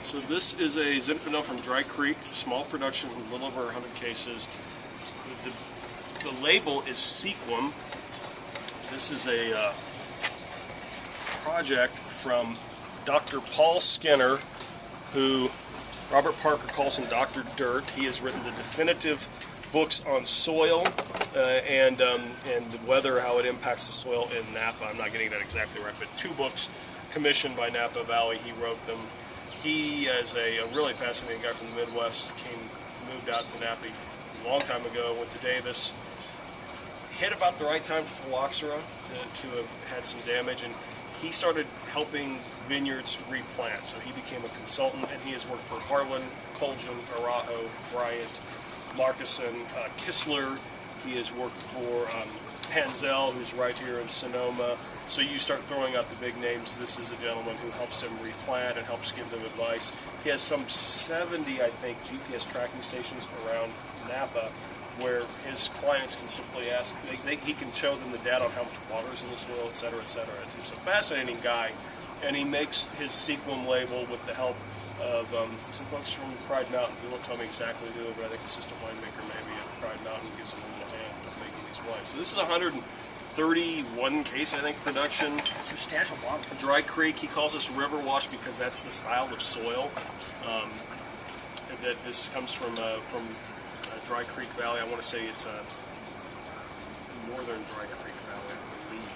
So this is a Zinfandel from Dry Creek, small production, a little over 100 cases. The label is Sequum. This is a project from Dr. Paul Skinner, who Robert Parker calls him Dr. Dirt. He has written the definitive books on soil and the weather, how it impacts the soil in Napa. I'm not getting that exactly right, but 2 books commissioned by Napa Valley. He wrote them. He is a really fascinating guy from the Midwest. Moved out to Napa a long time ago. Went to Davis. Hit about the right time for phylloxera to have had some damage, and he started helping vineyards replant. So he became a consultant, and he has worked for Harlan, Colgan, Arajo, Bryant, Markison, Kistler. He has worked for Hanzel, who's right here in Sonoma. So you start throwing out the big names. This is a gentleman who helps them replant and helps give them advice. He has some 70, I think, GPS tracking stations around Napa where his clients can simply ask, he can show them the data on how much water is in the soil, et cetera, et cetera. He's a fascinating guy, and he makes his Sequum label with the help of some folks from Pride Mountain. He won't tell me exactly who, but I think assistant winemaker maybe at Pride Mountain gives him a little hand with making these wines. So this is 131 case, I think, production. Substantial bottle. Dry Creek, he calls us Riverwash because that's the style of soil. That this comes from Dry Creek Valley. I want to say it's northern Dry Creek Valley, I believe.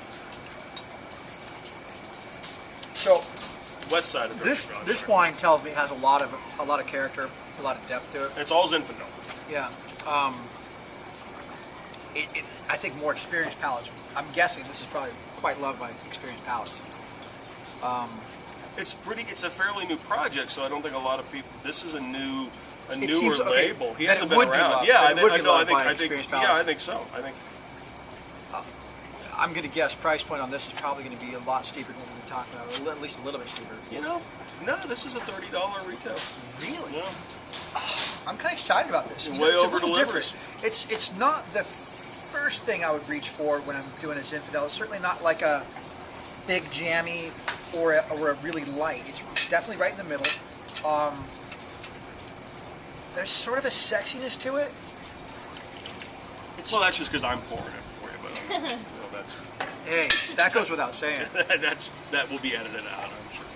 So West side of this wine tells me has a lot of character, a lot of depth to it. It's all Zinfandel. Yeah. I think more experienced palates. I'm guessing this is probably quite loved by experienced palates. It's a fairly new project, so I don't think a lot of people. This is a newer label. He hasn't been around. Yeah, I think so. I'm going to guess price point on this is probably going to be a lot steeper than we've been talking about, or at least a little bit steeper. You know, no, this is a $30 retail. Really? Yeah. I'm kind of excited about this. Way over delivers. It's not the first thing I would reach for when I'm doing a Zinfandel. It's certainly not like a big jammy or a really light. It's definitely right in the middle. There's sort of a sexiness to it. Well, that's just because I'm pouring it for you, but hey, that goes without saying. that will be edited out, I'm sure.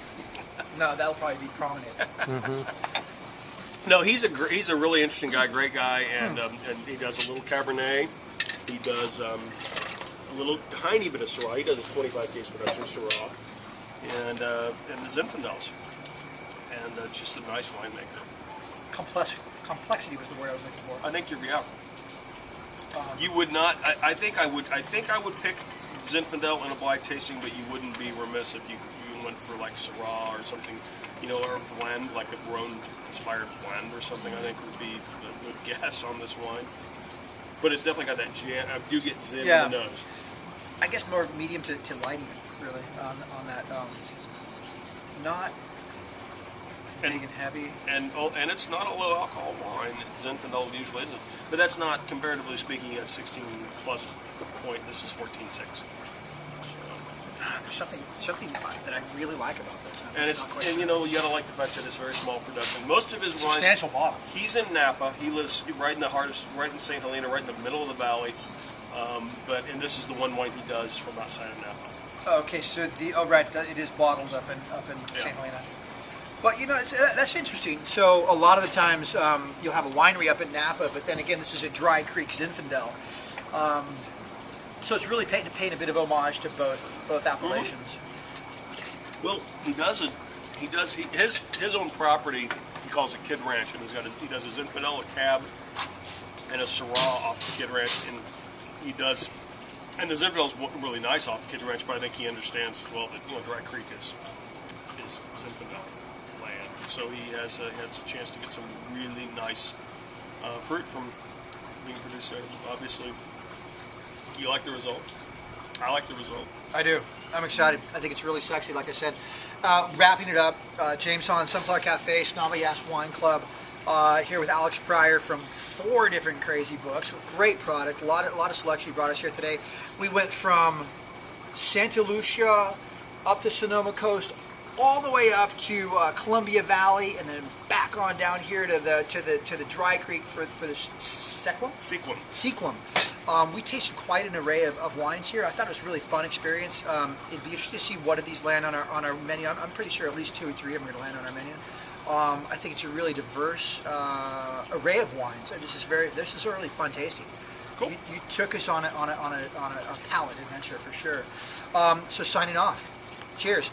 No, that'll probably be prominent. No, he's a really interesting guy, great guy, and he does a little Cabernet. He does a little tiny bit of Syrah. He does a 25 case production Syrah, and the Zinfandels, and just a nice winemaker. Complexity was the word I was looking for. I think you would not. I think I would pick Zinfandel in a blind tasting, but you wouldn't be remiss if you went for like Syrah or something, or a blend, like a Rhone-inspired blend or something. I think would be a good guess on this wine. But it's definitely got that you get zin in the nose. I guess more medium to light even, really, on that. Not big and heavy. And it's not a low alcohol wine. Zinfandel usually isn't. But that's not, comparatively speaking, a 16 plus point. This is 14.6. There's something that I really like about this. You gotta like the fact that it's very small production. Most of his wines, substantial bottle. He's in Napa. He lives right in the heart of, right in St. Helena, right in the middle of the valley. And this is the one wine he does from outside of Napa. Okay, so it is bottled up in St. Helena. But that's interesting. So a lot of the times you'll have a winery up in Napa, but then again, this is a Dry Creek Zinfandel. So it's really paying a bit of homage to both appellations. Well, his own property. He calls it Kid Ranch, and he does a Zinfandel, a Cab, and a Syrah off the Kid Ranch, and the Zinfandel's really nice off the Kid Ranch, but I think he understands as well that Dry Creek is Zinfandel land, so he has a chance to get some really nice fruit from being produced there. Obviously. You like the result? I like the result. I do. I'm excited. I think it's really sexy, like I said. Wrapping it up, James Hahn, Sunflower Cafe, Sonoma Wine Club, here with Alex Pryor from 4 different crazy books. Great product. A lot of selection he brought us here today. We went from Santa Lucia up to Sonoma Coast, all the way up to Columbia Valley, and then back on down here to the Dry Creek for the Sequum. Sequum. We tasted quite an array of wines here. I thought it was a really fun experience. It'd be interesting to see what of these land on our menu. I'm pretty sure at least 2 or 3 of them are going to land on our menu. I think it's a really diverse array of wines, and this is really fun tasting. Cool. You took us on a palate adventure for sure. So signing off. Cheers.